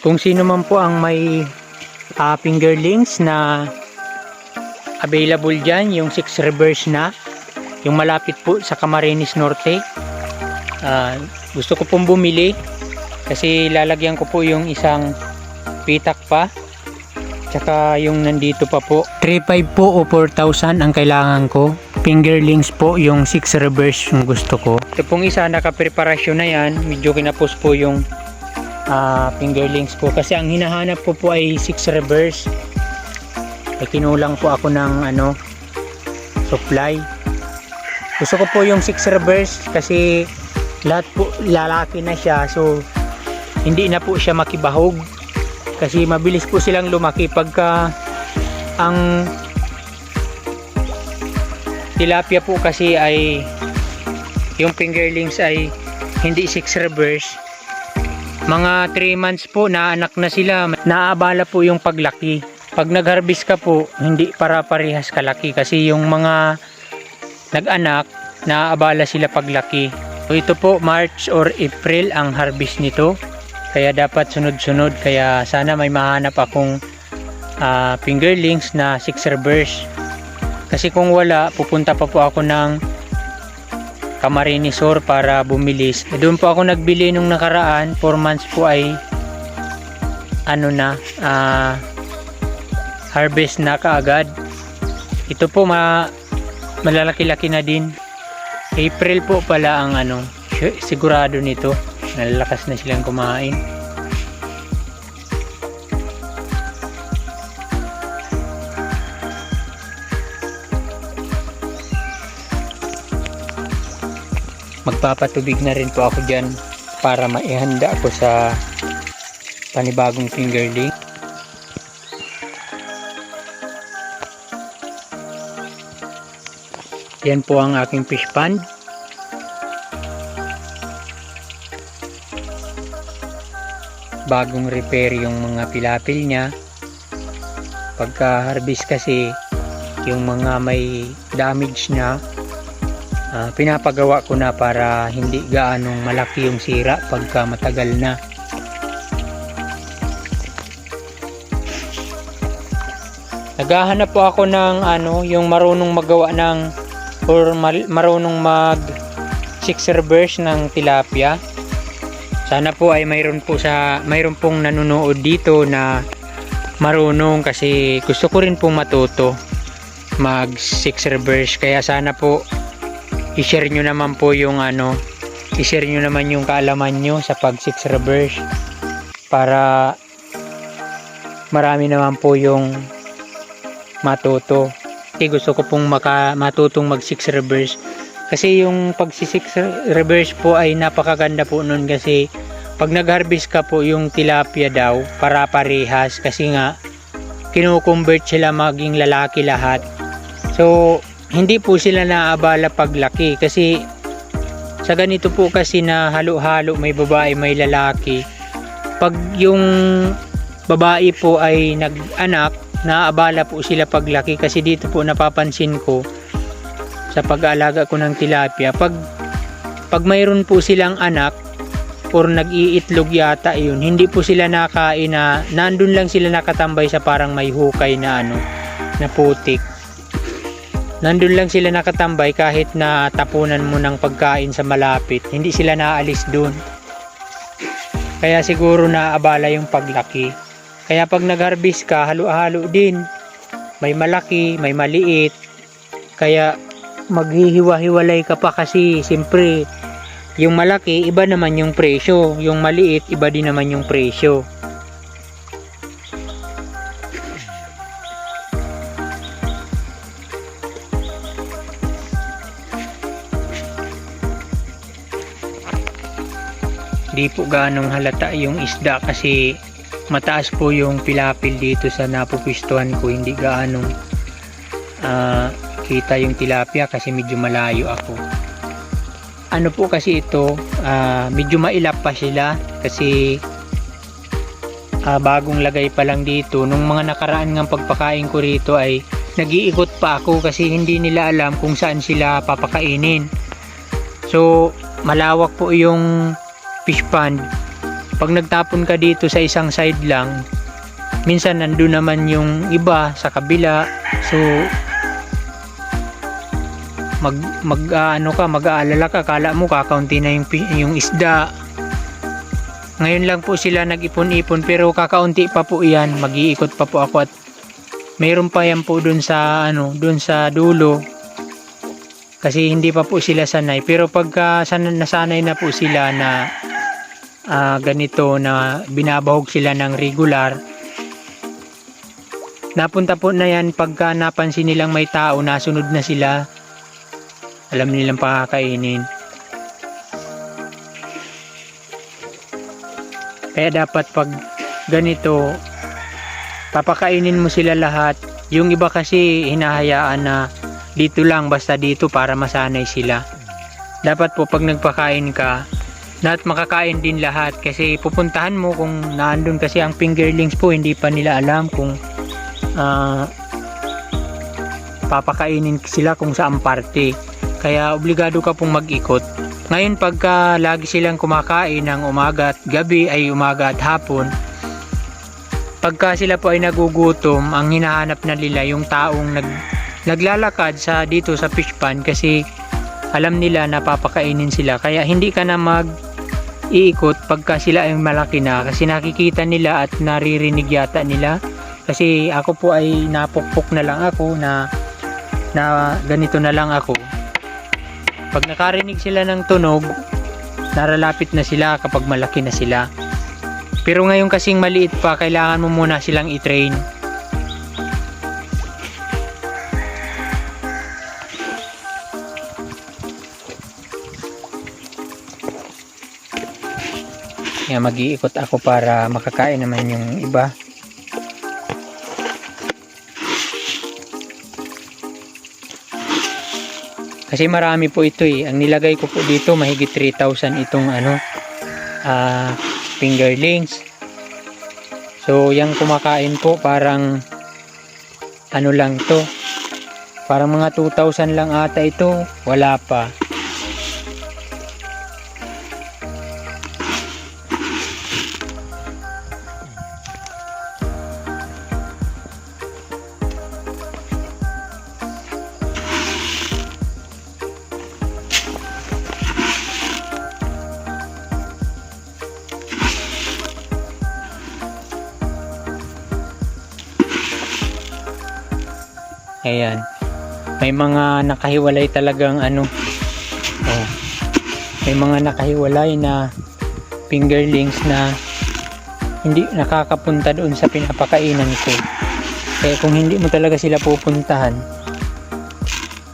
Kung sino man po ang may fingerlings na available dyan, yung 6 reverse na, yung malapit po sa Camarines Norte, gusto ko pong bumili kasi lalagyan ko po yung isang pitak pa, tsaka yung nandito pa po 3.5 po o 4,000 ang kailangan ko. Fingerlings po yung 6 reverse yung gusto ko. Ito pong isa nakapreparasyon na yan, medyo kinapos po yung fingerlings po kasi ang hinahanap ko po ay 6 reverse. Kinulang po ako ng supply. Gusto ko po yung 6 reverse kasi lahat po lalaki na siya, so hindi na po siya makibahog kasi mabilis po silang lumaki pagka ang tilapia po kasi ay yung fingerlings ay hindi 6 reverse. Mga 3 months po na anak na sila, naabala po yung paglaki. Pag nag-harvest ka po, hindi para parehas kalaki kasi yung mga nag-anak, naabala sila paglaki. So ito po March or April ang harvest nito, kaya dapat sunod-sunod, kaya sana may mahanap akong fingerlings na 6 reverse. Kasi kung wala, pupunta pa po ako ng Camarines Sur para bumili. Doon po ako nagbili nung nakaraan, 4 months po ay harvest na kaagad. Ito po malalaki-laki na din. April po pala ang sigurado nito. Nalalakas na silang kumain. Magpapatubig na rin po ako dyan para maihanda ako sa panibagong fingerling. Yan po ang aking fish pond. Bagong repair yung mga pilapil niya. Pagka harvest kasi yung mga may damage na, pinapagawa ko na para hindi gaanong malaki yung sira pagka matagal na. Naghahanap po ako ng yung marunong magawa ng or marunong mag 6 reverse ng tilapia. Sana po ay mayroon pong nanonood dito na marunong, kasi gusto ko rin pong matuto mag 6 reverse. Kaya sana po i-share nyo naman po yung i-share nyo naman yung kaalaman nyo sa pag 6 reverse para marami naman po yung matuto. Gusto ko pong matutong mag 6 reverse kasi yung pag 6 reverse po ay napakaganda po nun, kasi pag nag-harvest ka po yung tilapia daw para parehas, kasi nga kino-convert sila maging lalaki lahat. So hindi po sila naabala paglaki kasi sa ganito po kasi na halo-halo, may babae may lalaki, pag yung babae po ay nag-anak, naabala po sila paglaki. Kasi dito po napapansin ko sa pag-aalaga ko ng tilapia, pag mayroon po silang anak or nag-iitlog yata yun, hindi po sila nakain, na nandun lang sila nakatambay sa parang may hukay na na putik. Nandun lang sila nakatambay kahit na tapunan mo ng pagkain sa malapit, hindi sila naalis dun. Kaya siguro naabala yung paglaki. Kaya pag nag-harvest ka, halo-halo din. May malaki, may maliit. Kaya maghihiwa-hiwalay ka pa kasi siyempre yung malaki, iba naman yung presyo. Yung maliit, iba din naman yung presyo. Di po ganong halata yung isda kasi mataas po yung pilapil dito sa napupwistuhan ko. Hindi gaanong kita yung tilapia kasi medyo malayo ako. Po kasi ito, medyo mailap pa sila kasi bagong lagay pa lang dito. Nung mga nakaraan ng pagpakain ko rito ay nag-iikot pa ako kasi hindi nila alam kung saan sila papakainin. So malawak po yung fish pond. pag nagtapon ka dito sa isang side lang, minsan nandun naman yung iba sa kabila. So mag-aalala ka, kala mo kakaunti na yung isda. Ngayon lang po sila nag-ipon-ipon, pero kakaunti pa po yan. Mag-iikot pa po ako at mayroon pa yan po dun sa dulo, kasi hindi pa po sila sanay. Pero pagka nasanay na po sila na ganito, na binabahog sila ng regular, napunta po na yan. Pagka napansin nilang may tao, nasunod na sila, alam nilang pakakainin. Kaya dapat pag ganito, papakainin mo sila lahat. Yung iba kasi hinahayaan na dito lang, basta dito, para masanay sila. Dapat po pag nagpakain ka, lahat makakain din lahat, kasi pupuntahan mo kung naandun, kasi ang fingerlings po hindi pa nila alam kung papakainin sila kung saan parte. Kaya obligado ka pong mag-ikot. Ngayon pagka lagi silang kumakain ng umaga at gabi, ay umaga at hapon, pagka sila po ay nagugutom, ang hinahanap na nila yung taong naglalakad dito sa fish pond, kasi alam nila na papakainin sila. Kaya hindi ka na mag-iikot pagka sila ay malaki na, kasi nakikita nila at naririnig yata nila. Kasi ako po ay napukpok na lang ako na ganito na lang ako. Pag nakarinig sila ng tunog, naralapit na sila kapag malaki na sila. Pero ngayon kasing maliit pa, kailangan mo muna silang i-train. Kaya mag-iikot ako para makakain naman yung iba. Kasi marami po ito eh. Ang nilagay ko po dito, mahigit 3,000 itong fingerlings. So yung kumakain po, parang ano lang to, parang mga 2,000 lang ata ito. Wala pa. Ayan, may mga nakahiwalay talagang may mga nakahiwalay na fingerlings na hindi nakakapunta doon sa pinapakainan ko. Kaya kung hindi mo talaga sila pupuntahan,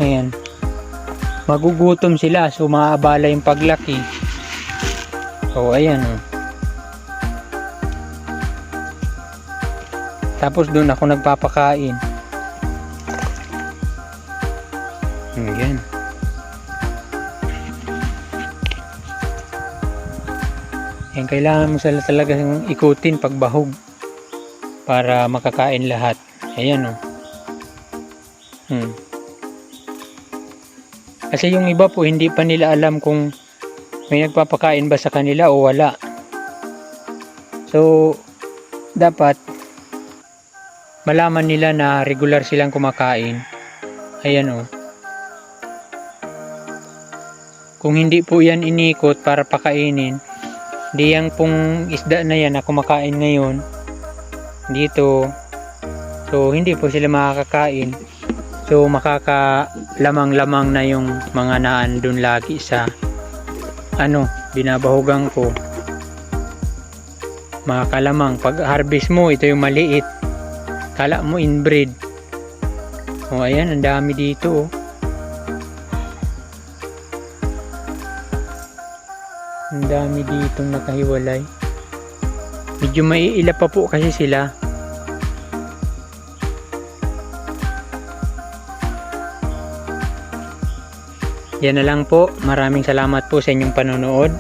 ayan, magugutom sila, so maaabala yung paglaki. So ayan tapos doon ako nagpapakain. Ayan. Ayan, kailangan mo sila talagang ikutin pagbahog para makakain lahat. Ayan Kasi yung iba po hindi pa nila alam kung may nagpapakain ba sa kanila o wala. So dapat malaman nila na regular silang kumakain. Ayan Kung hindi po yan inikot para pakainin, di yang pong isda na yan na kumakain ngayon dito, so hindi po sila makakakain. So makakalamang-lamang na yung mga naandun lagi sa binabahugan ko. Makakalamang. Pag harvest mo, ito yung maliit, kala mo inbreed. Ayan, ang dami dito Ang dami ditong nakahiwalay. Medyo maiila pa po kasi sila. Yan na lang po. Maraming salamat po sa inyong panonood.